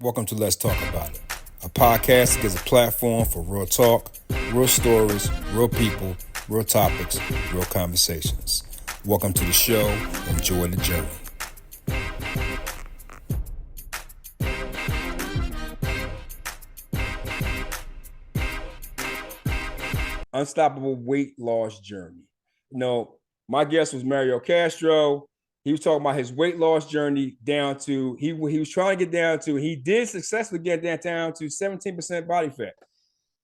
Welcome to Let's Talk About It, a podcast that gives a platform for real talk, real stories, real people, real topics, real conversations. Welcome to the show. Enjoy the journey. Unstoppable weight loss journey. My guest was Mario Castro. He was talking about his weight loss journey down to he was trying to get down to he did successfully get that down to 17% body fat.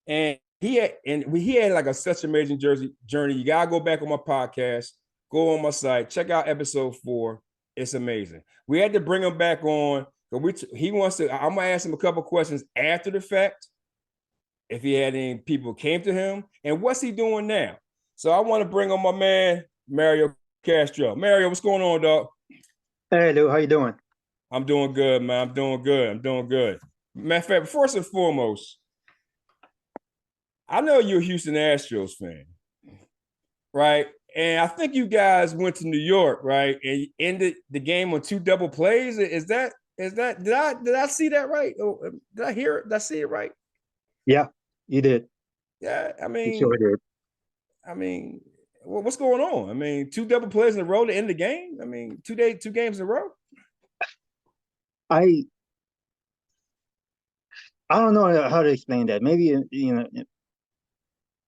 And he had like such amazing journey. You gotta go back on my podcast, go on my site, check out episode 4. It's amazing. We had to bring him back on. He wants to. I'm gonna ask him a couple questions after the fact, if he had any people came to him, and what's he doing now. So I want to bring on my man Mario Castro. Mario, what's going on, dog? Hey, Lou, how you doing? I'm doing good, man. I'm doing good. Matter of fact, first and foremost, I know you're a Houston Astros fan, right? And I think you guys went to New York, right? And you ended the game on 2 double plays. Did I see that right? Did I hear it? Did I see it right? Yeah, you did. Yeah, You sure did. I mean, what's going on? I mean, 2 double plays in a row to end the game. I mean, 2 games in a row. I I don't know how to explain that. Maybe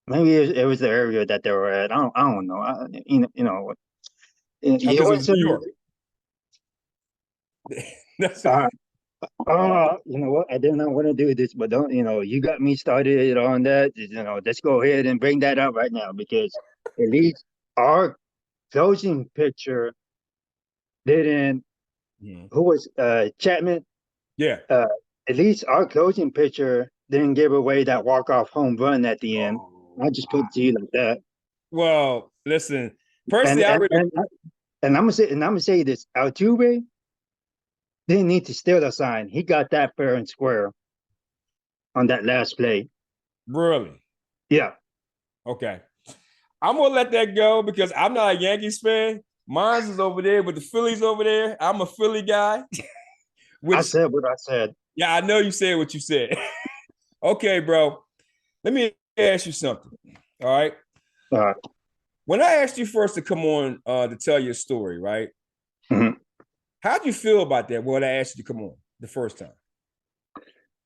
maybe it was the area that they were at. I don't know. It Because it was New wasn't. York. That's it. Uh, you know what? I did not want to do this, but don't you got me started on that. Let's go ahead and bring that up right now because at least our closing picture didn't. Mhm. Who was Chapman? Yeah. Uh, at least our closing pitcher didn't give away that walk-off home run at the end. I Oh, just put it to you like that. well, listen. And Personally, I and really. and, and I'm gonna say this: Altuve didn't need to steal a sign. He got that fair and square on that last play. Really. Yeah, Okay. I'm gonna let that go because I'm not a Yankees fan. Mine's is over there with the Phillies over there. I'm a Philly guy, I which said what I said. yeah, I know you said what you said. Okay, bro. Let me ask you something. All right. Uh, When I asked you first to come on to tell your story, right? mhm. How'd you feel about that when I asked you to come on the first time?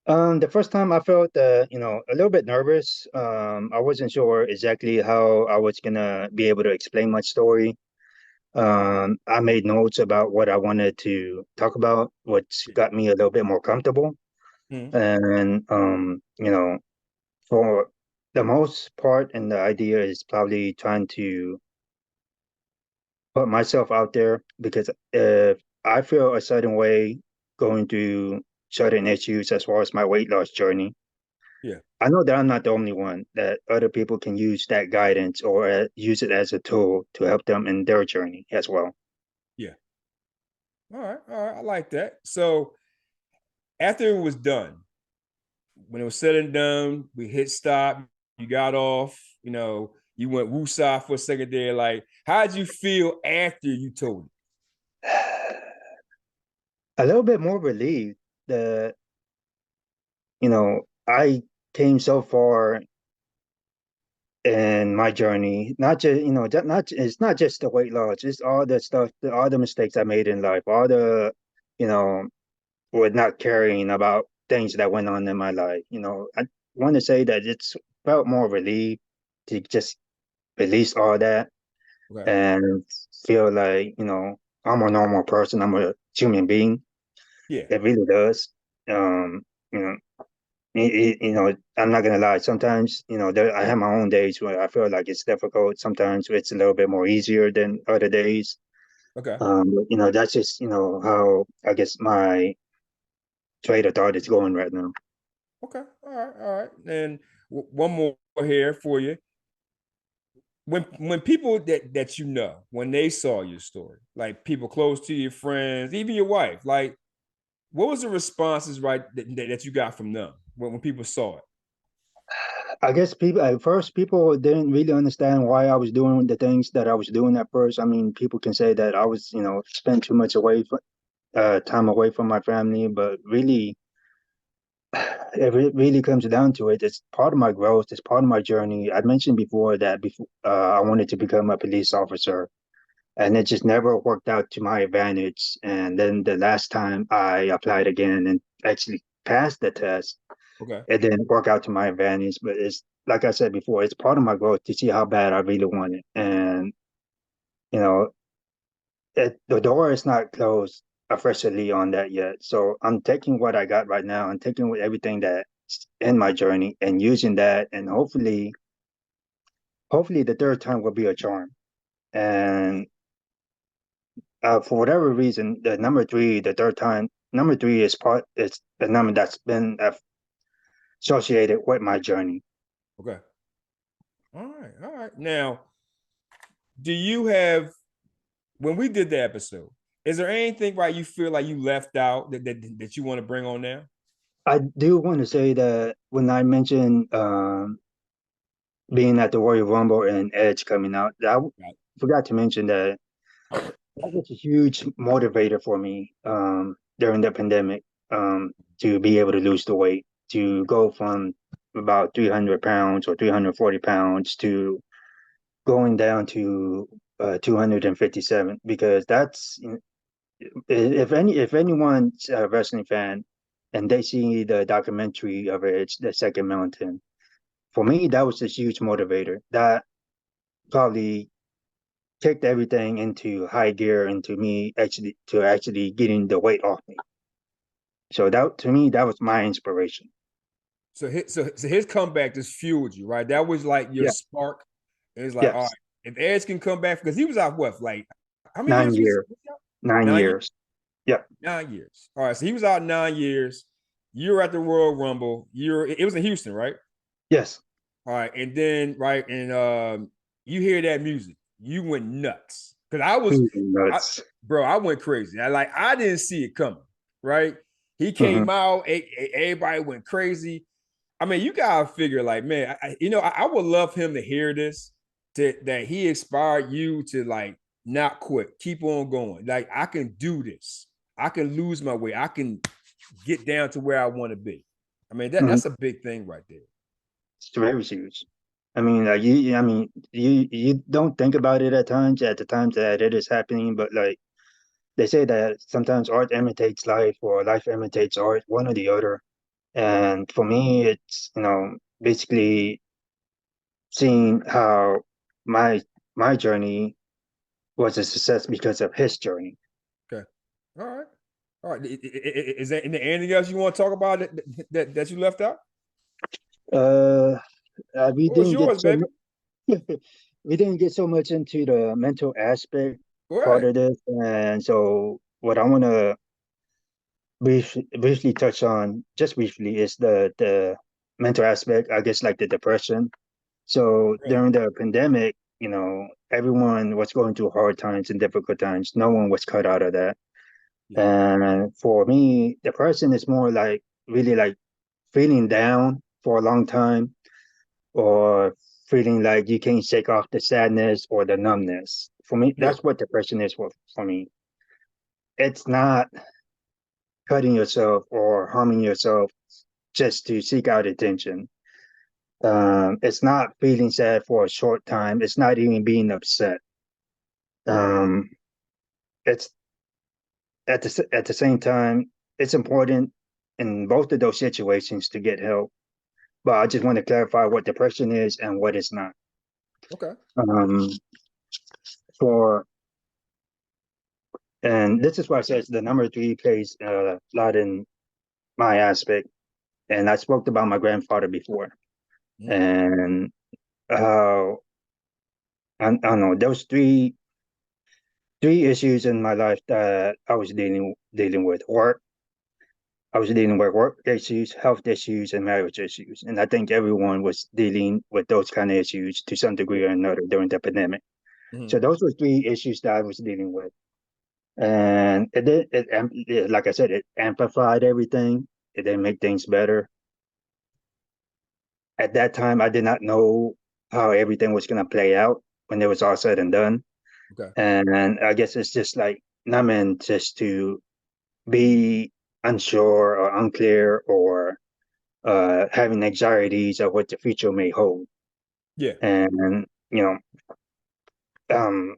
The first time I felt, a little bit nervous. I wasn't sure exactly how I was gonna be able to explain my story. I made notes about what I wanted to talk about, which got me a little bit more comfortable. Mhm. And for the most part, and the idea is probably trying to put myself out there because if I feel a certain way going through certain issues as far as my weight loss journey, Yeah. I know that I'm not the only one, that other people can use that guidance or use it as a tool to help them in their journey as well. Yeah. All right. All right. I like that. So after it was done, when it was said and done, we hit stop. You got off. You went woosah for a second there. Like, how did you feel after you told it? A little bit more relieved that, I came so far in my journey. Not just, it's not just the weight loss, it's all the stuff, all the mistakes I made in life, all the, you know, with not caring about things that went on in my life. I want to say that it's felt more relieved to just release all that Okay. and feel like, I'm a normal person, I'm a human being. Yeah. It really does. You know, I'm not gonna lie. Sometimes, I have my own days where I feel like it's difficult. Sometimes it's a little bit more easier than other days. Okay. But, that's just, how I guess my trade of thought is going right now. Okay. All right. All right. And one more here for you. When people that when they saw your story, like people close to your friends, even your wife, like what was the responses right that you got from them when people saw it? I guess people at first people didn't really understand why I was doing the things that I was doing at first. I mean, people can say that I was, spent too much time away from my family, but really, if it really comes down to it, it's part of my growth. It's part of my journey. I mentioned before that before I wanted to become a police officer, and it just never worked out to my advantage. And then the last time I applied again and actually passed the test, Okay. it didn't work out to my advantage. But it's like I said before, it's part of my growth to see how bad I really want it. And you know, the door is not closed officially on that yet. So I'm taking what I got right now and taking with everything that's in my journey and using that, and hopefully the third time will be a charm. And for whatever reason, the number three, the third time, number three is the number that's been associated with my journey. Okay. All right. All right. Now, do you have when we did the episode, is there anything right you feel like you left out that you want to bring on now? I do want to say that when I mentioned being at the Royal Rumble and Edge coming out, I Right. forgot to mention that that was a huge motivator for me during the pandemic to be able to lose the weight, to go from about 300 pounds or 340 pounds to going down to 257, because that's if anyone's a wrestling fan and they see the documentary of it, it's the Second Mountain. For me, that was a huge motivator. That probably kicked everything into high gear into me actually getting the weight off me. So that to me, that was my inspiration. So his comeback just fueled you, right? That was like your Yeah. spark. It's like, all right, Yes. if Edge can come back because he was out what, like how many nine years year, was he out? 9 years. years. Yep. 9 years. All right, so he was out 9 years. You're at the Royal Rumble. It was in Houston, right? Yes. All right, and then right, and you hear that music, you went nuts because I, Nuts. bro, I went crazy. I didn't see it coming. Right, he Hmm. came out, everybody went crazy. I mean, you gotta figure, like, man, I would love him to hear this, that he inspired you to like not quit, keep on going. Like, I can do this. I can lose my weight. I can get down to where I want to be. I mean, Hmm. that's a big thing right there. It's very huge. I mean, you don't think about it at the times that it is happening, but like they say that sometimes art imitates life or life imitates art, one or the other. And for me, it's, basically seeing how my my journey was a success because of his journey. Okay. All right. All right. Is there anything else you want to talk about that you left out? Uh, we What was didn't get yours, so baby? much, we didn't get so much into the mental aspect All part right. of this, and so what I want to briefly touch on, just briefly, is the mental aspect. I guess like the depression. So Right. during the pandemic, everyone was going through hard times and difficult times. No one was cut out of that. Yeah. And for me, depression is more like really like feeling down for a long time, or feeling like you can't shake off the sadness or the numbness. For me, Yeah. that's what depression is for me. It's not cutting yourself or harming yourself just to seek out attention. It's not feeling sad for a short time. It's not even being upset. Um, it's at the same time, it's important in both of those situations to get help. But I just want to clarify what depression is and what it's not. Okay. Um, for and this is why I says the number three plays a lot in my aspect. And I spoke about my grandfather before, Mm. and how I don't know, those three issues in my life that I was dealing with. Work, I was dealing with work issues, health issues, and marriage issues. And I think everyone was dealing with those kind of issues to some degree Yeah. or another during the pandemic. Mm-hmm. So those were three issues that I was dealing with. And like I said, it amplified everything. It didn't make things better. At that time, I did not know how everything was going to play out when it was all said and done. Okay. And I guess it's just like numbing just to be unsure or unclear, or having anxieties of what the future may hold. Yeah. And, you know, um,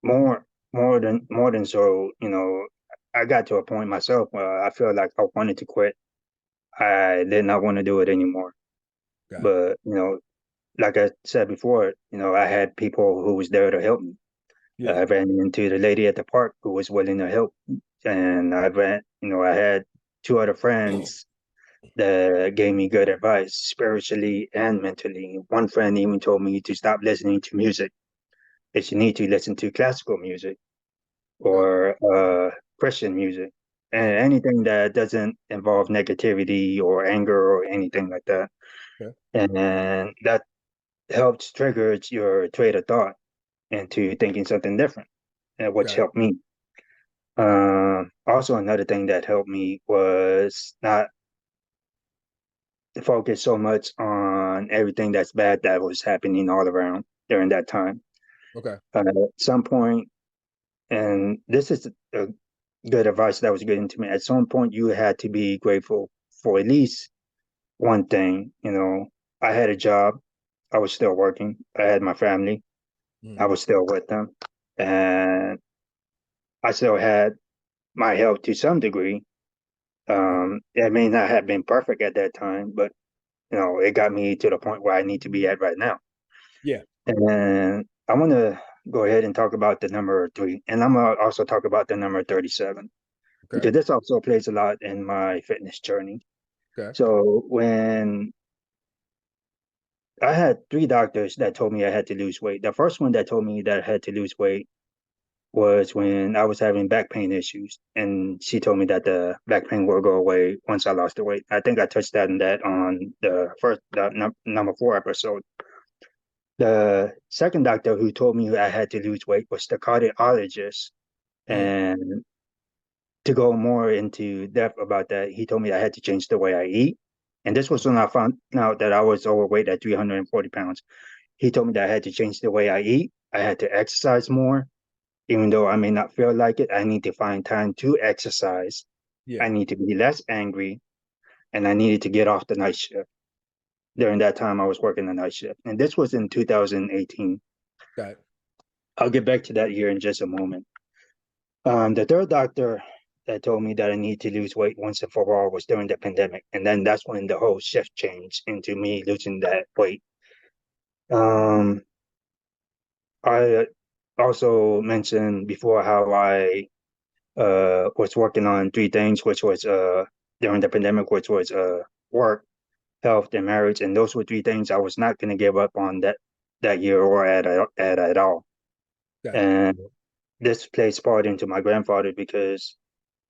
more more than so, I got to a point myself where I feel like I wanted to quit. I did not want to do it anymore. Okay. But, like I said before, I had people who was there to help me. Yeah. I ran into the lady at the park who was willing to help. And I had two other friends that gave me good advice spiritually and mentally. One friend even told me to stop listening to music, that you need to listen to classical music Okay. or Christian music, and Mm. anything that doesn't involve negativity or anger or anything like that. Okay. And that helps trigger your train of thought into thinking something different, and which Okay. helped me. Also, another thing that helped me was not to focus so much on everything that's bad that was happening all around during that time. Okay. At some point, and this is a good advice that was given to me. At some point, you had to be grateful for at least one thing. I had a job. I was still working. I had my family. I Mm. was still with them. And I still had my health to some degree. Mm. It may not have been perfect at that time, but it got me to the point where I need to be at right now. Yeah. And I want to go ahead and talk about the number three, and I'm gonna also talk about the number 37 Okay. because this also plays a lot in my fitness journey. Okay. So when I had three doctors that told me I had to lose weight. The first one that told me that I had to lose weight was when I was having back pain issues, and she told me that the back pain will go away once I lost the weight. I think I touched that on the number four episode. The second doctor who told me I had to lose weight was the cardiologist, Mm. and to go more into depth about that, he told me I had to change the way I eat. And this was when I found out that I was overweight at 340 pounds. He told me that I had to change the way I eat. I had to exercise more. Even though I may not feel like it, I need to find time to exercise. Yeah. I need to be less angry, and I needed to get off the night shift. During that time, I was working the night shift. And this was in 2018. Got it. I'll get back to that year in just a moment. The third doctor that told me that I need to lose weight once and for all was during the pandemic. And then that's when the whole shift changed into me losing that weight. Um, I also mentioned before how I was working on three things, which was during the pandemic, which was work, health, and marriage. And those were three things I was not going to give up on that year or at all. Got it. And this plays part into my grandfather because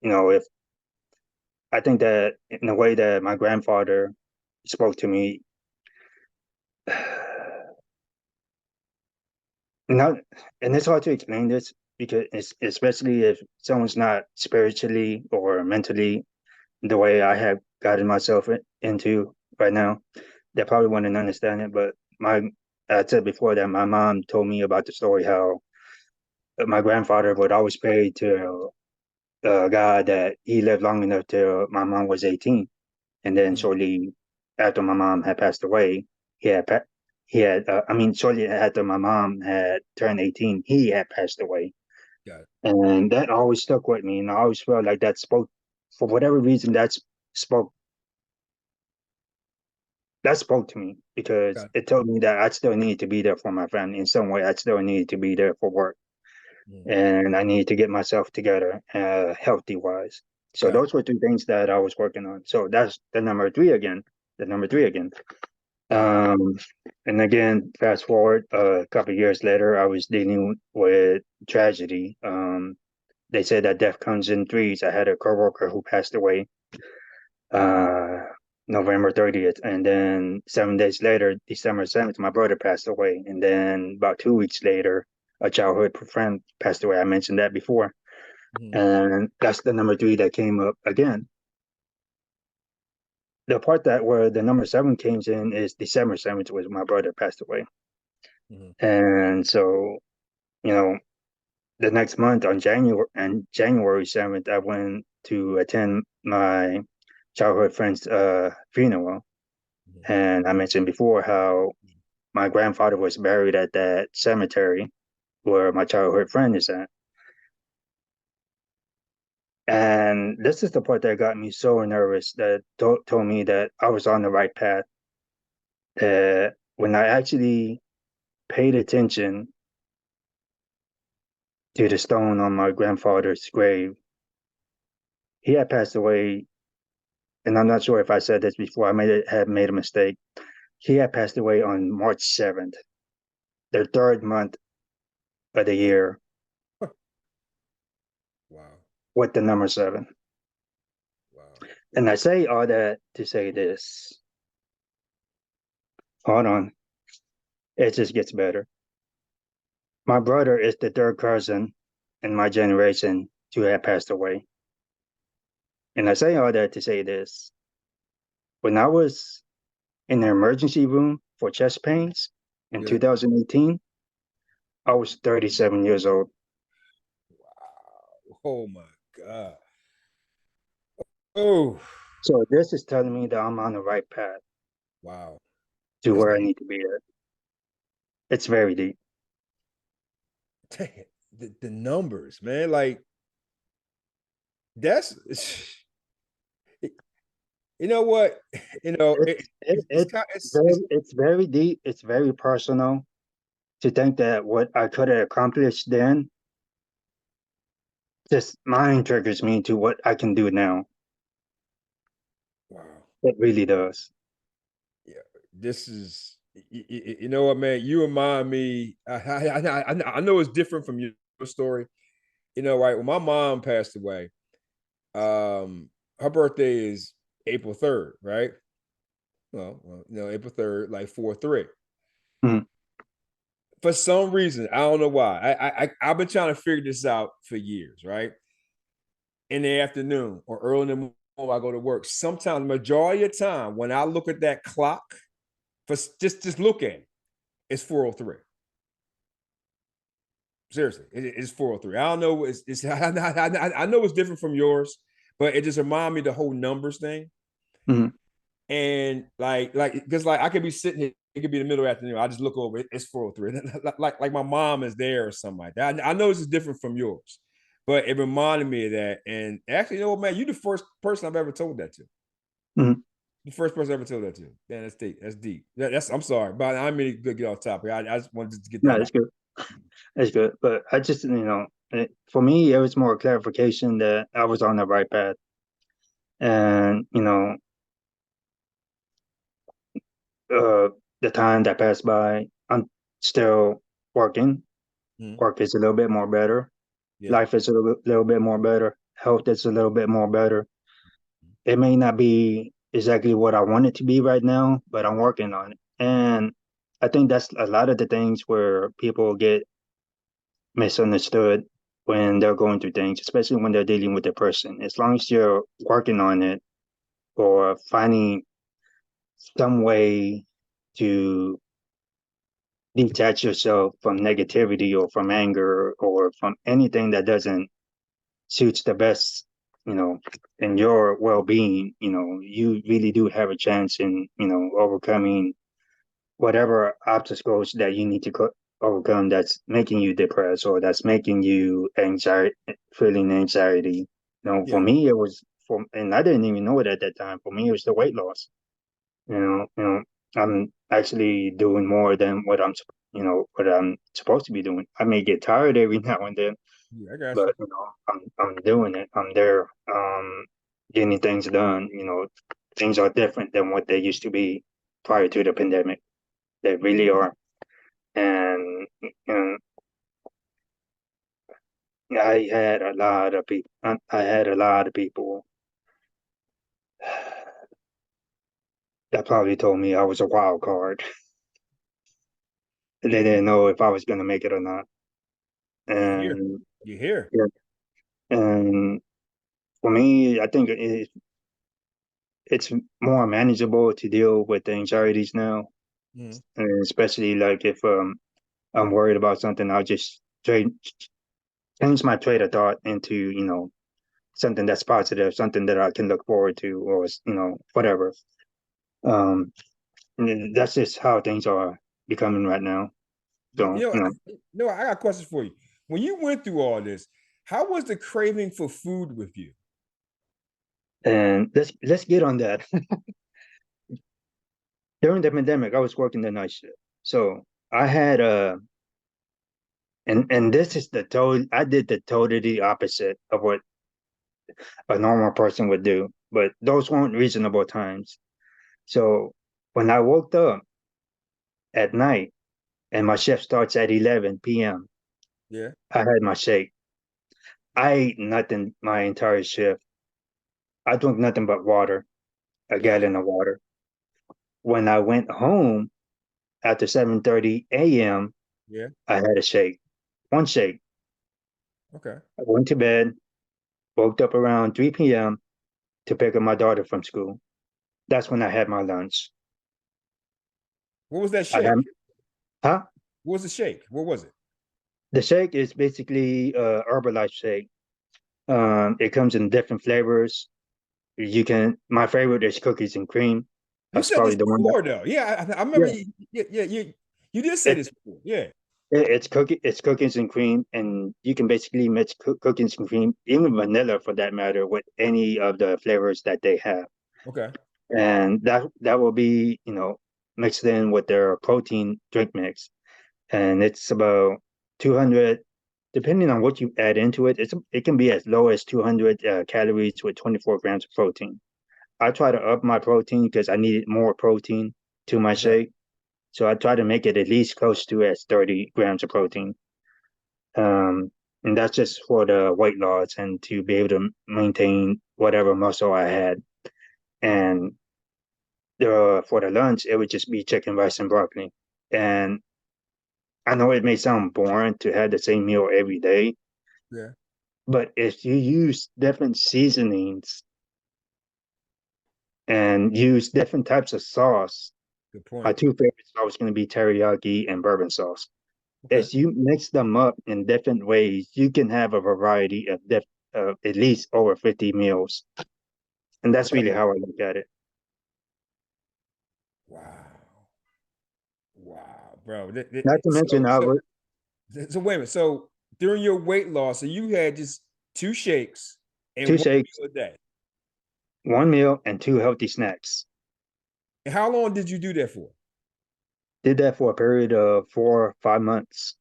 if I think that in a way that my grandfather spoke to me, not, and it's hard to explain this because especially if someone's not spiritually or mentally the way I have gotten myself into right now, they probably wouldn't understand it. But I said before that my mom told me about the story how my grandfather would always pray to God that he lived long enough till my mom was 18. And then Mm. shortly after my mom had passed away, he had shortly after my mom had turned 18, he had passed away. Got it. And that always stuck with me. And I always felt like that spoke, for whatever reason, spoke, that spoke to me because Got it. it told me that I still need to be there for my family in some way. I still need to be there for work, Mm. and I need to get myself together, healthy wise. So Got it. those were two things that I was working on. So that's the number three again. The number three again. Got it. Um, and again, fast forward a couple of years later, I was dealing with tragedy. They said that death comes in threes. I had a coworker who passed away uh, November 30th, and then 7 days later, December 7th, my brother passed away, and then about 2 weeks later, a childhood friend passed away. I mentioned that before, Mm. and that's the number three that came up again. The part that where the number seven came in is December 7th, was my brother passed away. Mm. And so, you know, the next month on January 7th, I went to attend my childhood friend's funeral, Mhm. and I mentioned before how my grandfather was buried at that cemetery where my childhood friend is at. And this is the part that got me so nervous that told me that I was on the right path. That when I actually paid attention to the stone on my grandfather's grave, he had passed away. And I'm not sure if I said this before. I may have made a mistake. He had passed away on March 7th, their third month of the year Wow. with the number seven. Wow. And I say all that to say this. Hold on. It just gets better. My brother is the third cousin in my generation to have passed away. And I say all that to say this. When I was in the emergency room for chest pains in Yeah. 2018, I was 37 years old. Wow. Oh my God. Oh, So this is telling me that I'm on the right path wow. to That's where I deep. need to be at. It's very deep. Dang, the numbers, man. Like that's you know what? You know, it's kind it's It's very deep. It's very personal to think that what I could have accomplished then just mind triggers me to what I can do now. wow. It really does. Yeah. This is you know what, man? You remind me. I know it's different from your story. You know, right? When my mom passed away, her birthday is April 3rd, right? April 3rd, like 4-3. Mhm. For some reason, I don't know why. I've been trying to figure this out for years, right? In the afternoon or early in the morning, I go to work. Sometimes, the majority of time, when I look at that clock, for just look at it, it's 4:03. Seriously, it's 4:03. I don't know. It's I know it's different from yours, but it just reminds me of the whole numbers thing. Mhm. And because like I could be sitting here, it could be the middle of the afternoon. I just look over, it's 4:03. Like my mom is there or something like that. I know this is different from yours, but it reminded me of that. And actually, you know what, man, you're the first person I've ever told that to. Mhm. The first person I ever told that to. Man, that's deep. That's deep. That's I'm sorry, but I'm really good to get off topic. I just wanted to get No, that it's out. good. It's good. But I just, for me, it was more clarification that I was on the right path. And, uh, the time that passed by, I'm still working. Mhm. Work is a little bit more better. Yeah. Life is a little bit more better. Health is a little bit more better. It may not be exactly what I want it to be right now, but I'm working on it. And I think that's a lot of the things where people get misunderstood when they're going through things, especially when they're dealing with a person. As long as you're working on it or finding some way to detach yourself from negativity or from anger or from anything that doesn't suits the best, in your well-being, you really do have a chance in, overcoming whatever obstacles that you need to overcome that's making you depressed or that's making you anxiety, feeling anxiety. For Yeah. me, it was and I didn't even know it at that time. For me, it was the weight loss. I'm actually doing more than what I'm supposed to be doing. I may get tired every now and then, Yeah, I got you. but I'm doing it. I'm there, getting things done. Things are different than what they used to be prior to the pandemic. They really are. And I had a lot of people. I had a lot of people that probably told me I was a wild card. They didn't know if I was going to make it or not. You here. And You here. yeah, and for me, I think it's more manageable to deal with the anxieties now, Mhm. and especially like if I'm worried about something, I'll just change my train of thought into something that's positive, something that I can look forward to, or whatever. Um, and that's just how things are becoming right now. You, So, you know, no, I got questions for you. When you went through all this, how was the craving for food with you? and let's get on that. During the pandemic, I was working the night shift, so I had and this is the total. I did the totally opposite of what a normal person would do, but those weren't reasonable times. So when I woke up at night and my shift starts at 11 p.m., Yeah, I had my shake. I ate nothing my entire shift. I drank nothing but water, a gotcha. gallon of water. When I went home after 7:30 a.m., Yeah, I had a shake, one shake. okay. I went to bed, woke up around 3 p.m. to pick up my daughter from school. That's when I had my lunch. What was that I had, shake? huh? What was the shake? What was it? The shake is basically Herbalife shake. It comes in different flavors. My favorite is cookies and cream. You That's said probably this the one that, before, though. Yeah, I remember. yeah, You did say it, this before. Yeah. it's cookies and cream, and you can basically mix cookies and cream, even vanilla for that matter, with any of the flavors that they have. Okay. And that will be, mixed in with their protein drink mix. And it's about 200, depending on what you add into it, it can be as low as 200 calories with 24 grams of protein. I try to up my protein because I needed more protein to my Okay. shake. So I try to make it at least close to as 30 grams of protein. Um, and that's just for the weight loss and to be able to maintain whatever muscle I had. And for the lunch, it would just be chicken, rice, and broccoli. And I know it may sound boring to have the same meal every day, Yeah. but if you use different seasonings and use different types of sauce, Good my point. two favorite sauce going to be teriyaki and bourbon sauce. Okay. As you mix them up in different ways, you can have a variety of at least over 50 meals. And that's Okay. really how I look at it. Wow. Wow, bro. Not to mention, So wait a minute. So during your weight loss, so you had just two shakes and two one shakes, meal a day. one meal, and two healthy snacks. And how long did you do that for? Did that for a period of 4 or 5 months.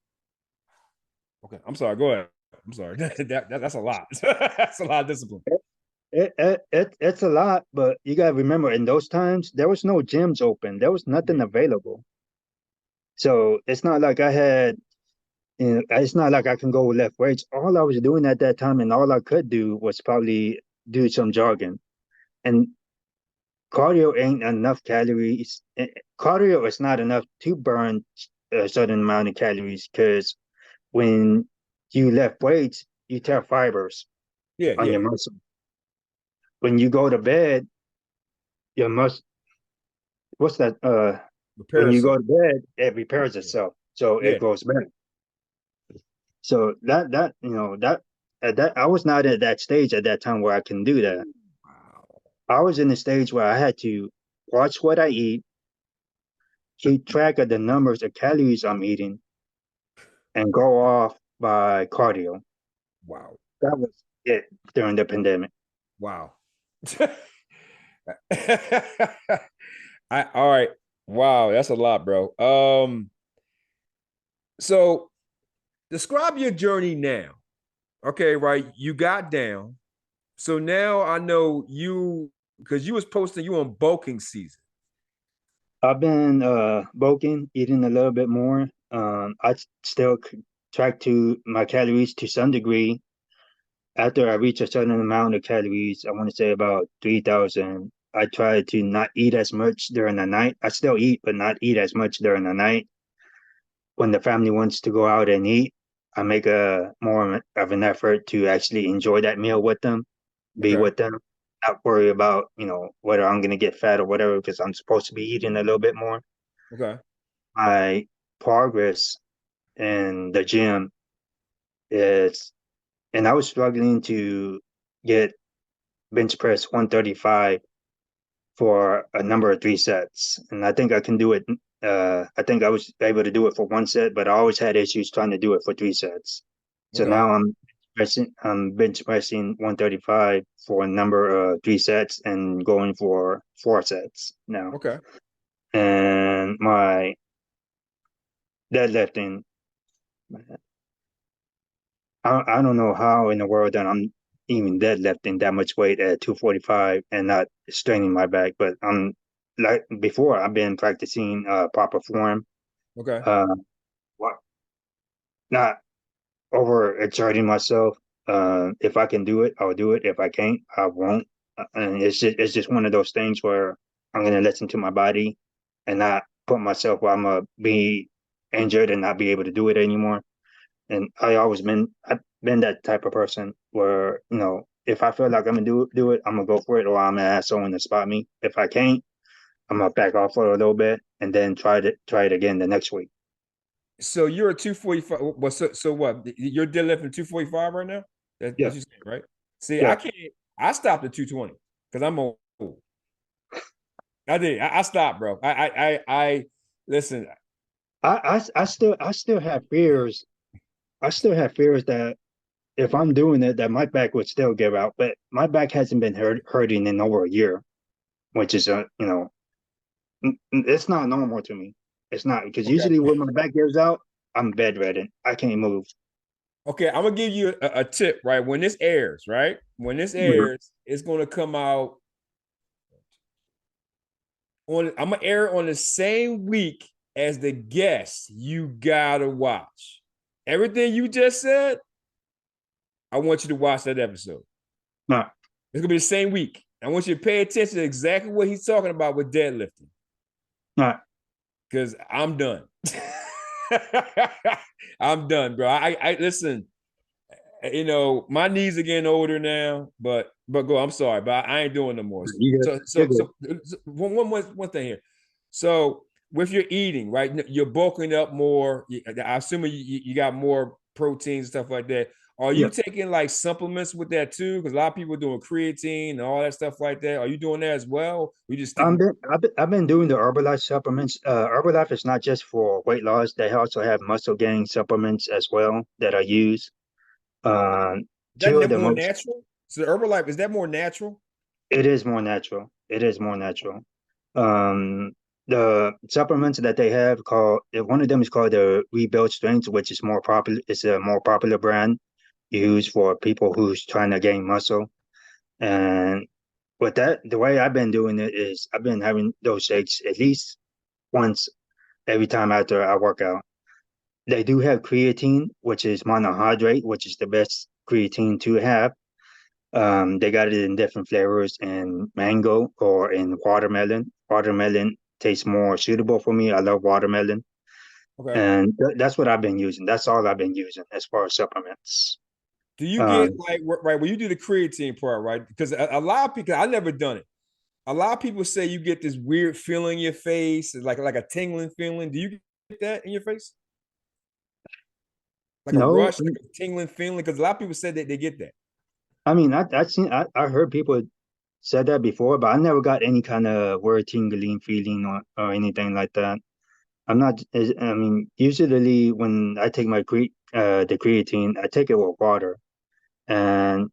Okay, I'm sorry. Go ahead. I'm sorry. That's a lot. That's a lot of discipline. It's a lot, but you gotta remember in those times there was no gyms open. There was nothing Yeah. available. So it's not like I had, it's not like I can go lift weights. All I was doing at that time and all I could do was probably do some jogging. And cardio ain't enough calories. Cardio is not enough to burn a certain amount of calories because when you lift weights, you tear fibers Yeah. on Yeah. your muscle. When you go to bed, your muscle, what's that? Prepare When you go yourself. to bed, it repairs Yeah. itself, so Yeah. it goes back. So that I was not at that stage at that time where I can do that. Wow. I was in the stage where I had to watch what I eat, keep track of the numbers of calories I'm eating, and go off by cardio. Wow. That was it during the pandemic. Wow. All right. Wow, that's a lot, bro. So describe your journey now. Okay, right. You got down. So now I know you because you was posting you on bulking season. I've been bulking, eating a little bit more. Still track to my calories to some degree. After I reach a certain amount of calories, I want to say about 3,000, I try to not eat as much during the night. I still eat, but not eat as much during the night. When the family wants to go out and eat, I make a more of an effort to actually enjoy that meal with them, be Okay. with them, not worry about, whether I'm going to get fat or whatever, because I'm supposed to be eating a little bit more. Okay. My progress in the gym is, and I was struggling to get bench press 135 for a number of 3 sets. And I think I can do it. I think I was able to do it for 1 set, but I always had issues trying to do it for 3 sets. So Okay. now I'm bench pressing 135 for a number of 3 sets and going for 4 sets now. Okay. And my deadlifting, I don't know how in the world that I'm even deadlifting that much weight at 245 and not straining my back. But I'm like before, I've been practicing proper form, Okay. uh, not overexerting myself. If I can do it, I'll do it. If I can't, I won't. And it's just one of those things where I'm gonna listen to my body and not put myself where I'm gonna be injured and not be able to do it anymore. And I've been that type of person where, if I feel like I'm gonna do it, I'm gonna go for it, or I'm gonna ask someone to spot me. If I can't, I'm gonna back off for a little bit and then try it again the next week. So you're a 245. Well, so what? You're deadlifting 245 right now? That's Yeah, you saying, right? See, I yeah. can't. I stopped at 220 because I'm old. I did. I stopped, bro. I listen. I still have fears. I still have fears that if I'm doing it, that my back would still give out. But my back hasn't been hurting in over a year, which is it's not normal to me. It's not because Okay. usually when my back gives out, I'm bedridden. I can't move. Okay. I'm gonna give you a tip, right? When this airs, right? When this Mhm. airs, it's gonna come out on. I'm gonna air it on the same week as the guest. You gotta watch everything you just said. I want you to watch that episode. No, It's gonna be the same week. I want you to pay attention to exactly what he's talking about with deadlifting, no. because I'm done. I'm done, bro. I listen. My knees are getting older now, but go. I'm sorry, but I ain't doing no more. You good? So You're so good. so, so one thing here. So with your eating, right? You're bulking up more. I assume you got more proteins and stuff like that. Are you Yeah. taking like supplements with that too? Because a lot of people are doing creatine and all that stuff like that. Are you doing that as well? Or you just sticking? I've been doing the Herbalife supplements. Herbalife is not just for weight loss. They also have muscle gain supplements as well that I use. Two of That the more most natural? So the Herbalife, is that more natural? It is more natural. It is more natural. Um, the supplements that they have one of them is called the Rebuild Strength, which is more popular. It's a more popular brand used for people who's trying to gain muscle. And with that, the way I've been doing it is I've been having those shakes at least once every time after I work out. They do have creatine, which is monohydrate, which is the best creatine to have. They got it in different flavors in mango or in watermelon. Watermelon tastes more suitable for me. I love watermelon. Okay. And that's what I've been using. That's all I've been using as far as supplements. Do you get Um, like right when you do the creatine part, right? Because a lot of people, I never done it. A lot of people say you get this weird feeling in your face, like a tingling feeling. Do you get that in your face? Like a no, rush, like a tingling feeling? Because a lot of people said that they get that. I mean, I heard people said that before, but I never got any kind of word tingling feeling or anything like that. I mean, usually when I take the creatine, I take it with water. And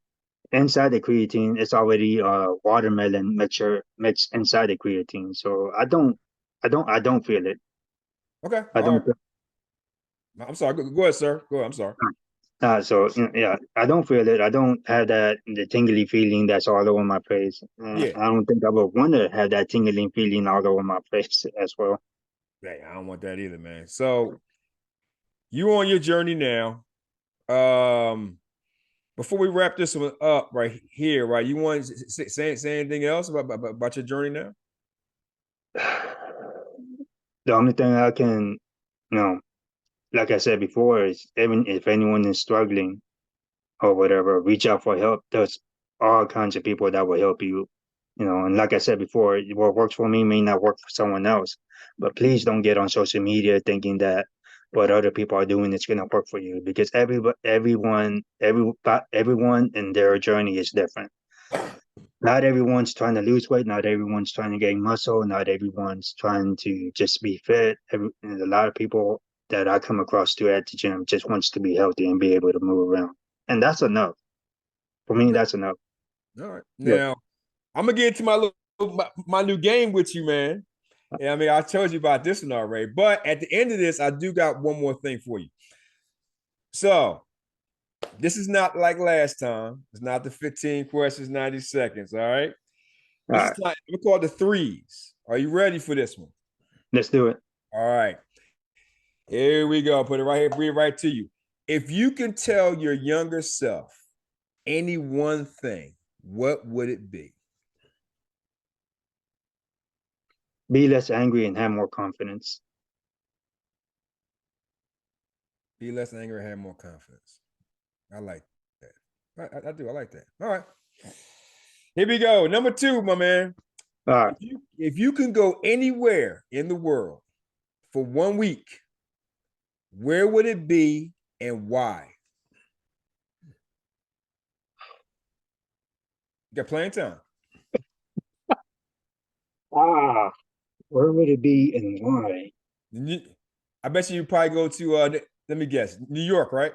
inside the creatine, it's already watermelon mixture mixed inside the creatine. So I don't feel it. Okay, I all don't. right. I'm sorry. Go ahead, sir. Go ahead. I'm sorry. So yeah, I don't feel it. I don't have the tingly feeling that's all over my face. Yeah. I don't think I would want to have that tingling feeling all over my face as well. Hey, I don't want that either, man. So you on your journey now. Um, Before we wrap this one up right here, right? You want to say anything else about your journey now? The only thing I can, you know, like I said before, is even if anyone is struggling or whatever, reach out for help. There's all kinds of people that will help you. And like I said before, what works for me may not work for someone else. But please don't get on social media thinking that what other people are doing is going to work for you because everyone and their journey is different. Not everyone's trying to lose weight. Not everyone's trying to gain muscle. Not everyone's trying to just be fit. And a lot of people that I come across to at the gym just wants to be healthy and be able to move around. And that's enough. For me, Okay. that's enough. All right. Yeah. Now I'm gonna get into my new game with you, man. Yeah, I mean, I told you about this one already, but at the end of this, I do got one more thing for you. So this is not like last time. It's not the 15 questions, 90 seconds. All right. All This is right. time. We call it the threes. Are you ready for this one? Let's do it. All right. Here we go. Put it right here. Bring it right to you. If you can tell your younger self any one thing, what would it be? Be less angry and have more confidence. Be less angry, have more confidence. I like that. I do. I like that. All right. Here we go. Number two, my man. All right. If you can go anywhere in the world for 1 week, where would it be and why? You got plenty of time. Ah, where would it be and why? I bet you probably go to let me guess, New York, right?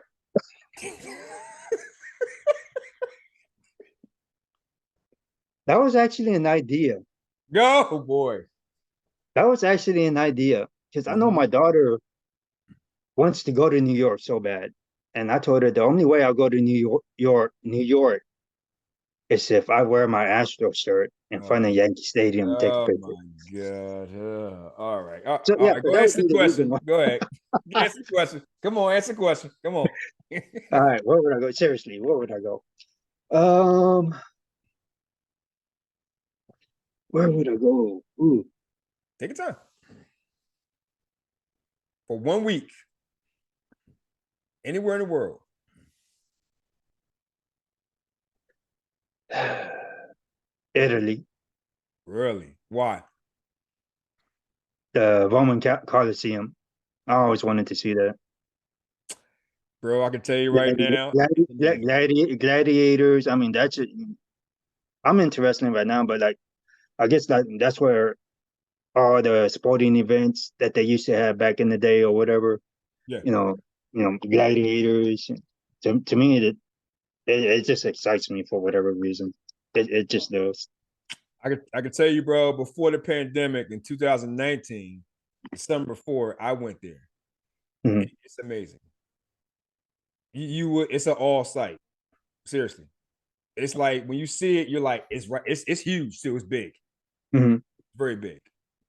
That was actually an idea. Go, boy. That was actually an idea because I know Mm-hmm. my daughter wants to go to New York so bad, and I told her the only way I'll go to New York is if I wear my Astro shirt in Oh, front of Yankee Stadium and take a oh picture. my God. All right. So All yeah, right. so Go that would answer be the the reason question. why. Go ahead. Answer the question. Come on, answer the question. Come on. All right, where would I go? Seriously, where would I go? Um, where would I go? Ooh, Take your time. For 1 week, anywhere in the world. Italy, Really? Why? the Roman Colosseum. I always wanted to see that. Bro, I can tell you right now. Gladiators. I mean, that's it. I'm interested in right now, but like, I guess that's where all the sporting events that they used to have back in the day or whatever. Yeah. You know, gladiators. To me, it just excites me for whatever reason. It just does. I could tell you, bro, before the pandemic in 2019, the summer before, I went there. Mhm. It's amazing. You would, it's an all sight. Seriously. It's like when you see it, you're like, it's right, it's huge too. It's big. Mhm. Very big.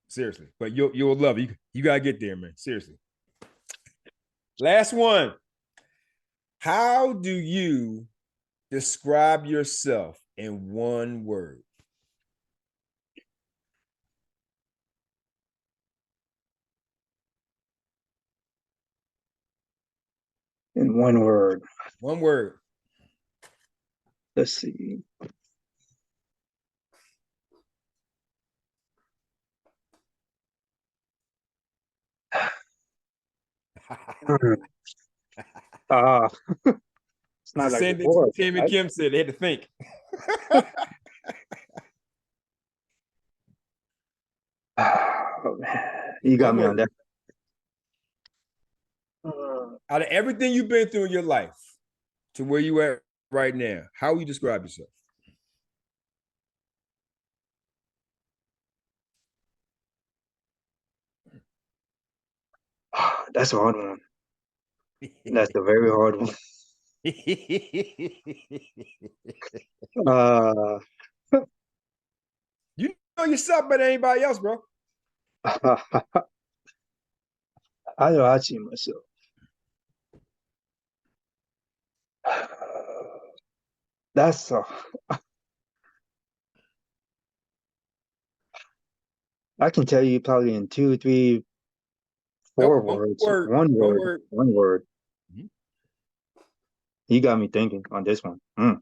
Seriously. But you'll love it. You gotta get there, man. Seriously. Last one. How do you describe yourself in one word? In one word, One word. let's see. Mhm. Ah, it's It's the not like same thing before, Tim and right? Kim said. They had to think. Oh, man. You got One me on that. word. Out of everything you've been through in your life to where you at right now, how will you describe yourself? That's a hard one. That's a very hard one. Uh, You know yourself better than anybody else, bro. how do I see myself? That's I can tell you probably in two, three, Nope, four one words. word. One One word. word. One word. Mhm. You got me thinking on this one. I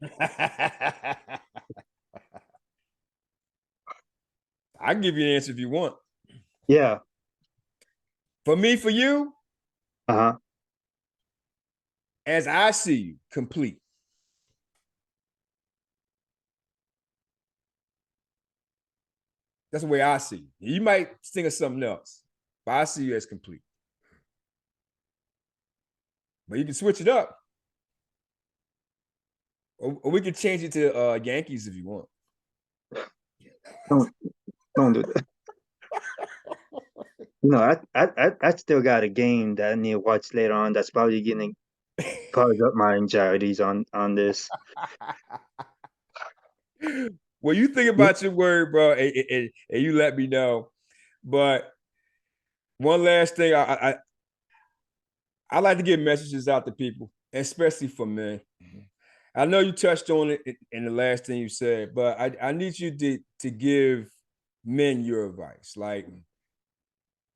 can give you an answer if you want. Yeah. For me, for you, Uh-huh. As I see you, complete. That's the way I see you. You might think of something else, but I see you as complete. But you can switch it up, or we can change it to Yankees if you want. Don't don't do that. I still got a game that I need to watch later on. That's probably gonna cause up my anxieties on this. Well, you think about your word, bro, and you let me know. But one last thing, I like to get messages out to people, especially for men. I know you touched on it in the last thing you said, but I need you to give men your advice, like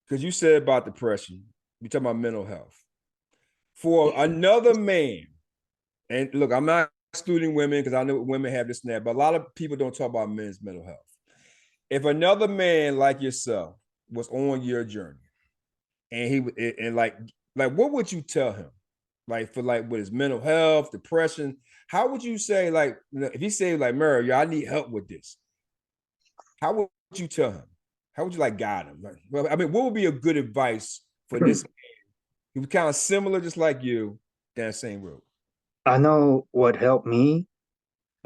because you said about depression, you talking about mental health. For another man, and look, I'm not excluding women because I know women have this and that, but a lot of people don't talk about men's mental health. If another man like yourself was on your journey, and like what would you tell him? Like for like with his mental health, depression, how would you say like if he say like Murray, I need help with this? How would you tell him? How would you like guide him? Like, well, I mean, what would be a good advice for this man? He was kind of similar, just like you, down the same road. I know what helped me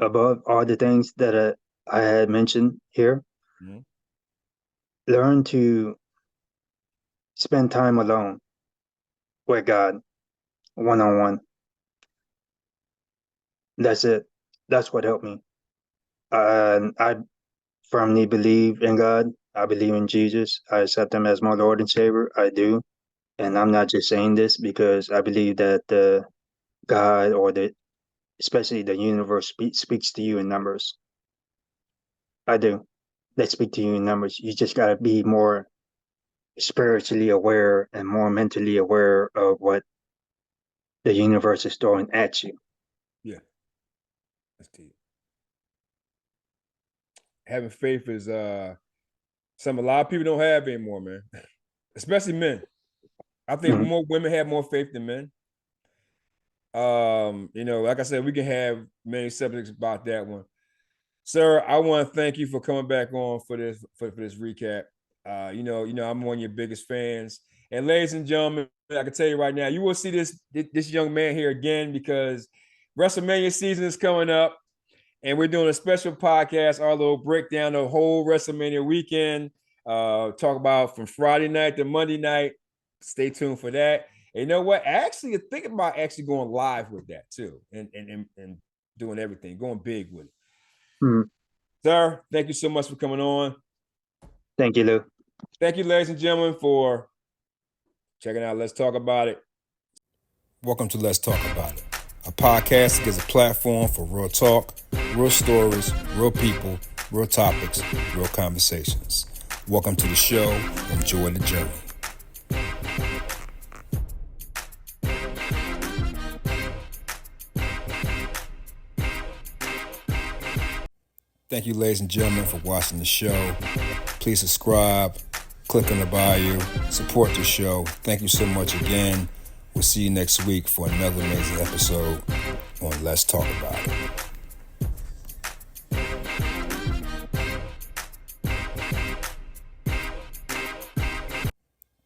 above all the things that I had mentioned here. Mm-hmm. Learn to spend time alone with God, one on one. That's it. That's what helped me. I firmly believe in God. I believe in Jesus. I accept him as my Lord and Savior. I do. And I'm not just saying this because I believe that God or especially the universe speaks to you in numbers. I do. They speak to you in numbers. You just got to be more spiritually aware and more mentally aware of what the universe is throwing at you. Yeah, that's deep. Having faith is something a lot of people don't have anymore, man. Especially men. I think Mhm. more women have more faith than men. Like I said, we can have many subjects about that one. Sir, I want to thank you for coming back on for this recap. I'm one of your biggest fans. And ladies and gentlemen, I can tell you right now, you will see this young man here again because WrestleMania season is coming up, and we're doing a special podcast, our little breakdown of the whole WrestleMania weekend. Talk about from Friday night to Monday night. Stay tuned for that. And you know what? Actually, thinking about actually going live with that too, and doing everything, going big with it. Mhm. Sir, thank you so much for coming on. Thank you, Lou. Thank you, ladies and gentlemen, for checking out Let's Talk About It. Welcome to Let's Talk About It, a podcast that gives a platform for real talk, real stories, real people, real topics, real conversations. Welcome to the show. Enjoy the journey. Thank you, ladies and gentlemen, for watching the show. Please subscribe, click on the bio, support the show. Thank you so much again. We'll see you next week for another amazing episode on Let's Talk About It.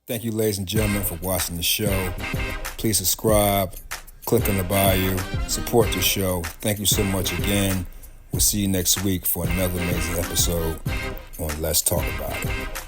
Thank you, ladies and gentlemen, for watching the show. Please subscribe, click on the bio, support the show. Thank you so much again. We'll see you next week for another amazing episode on Let's Talk About It.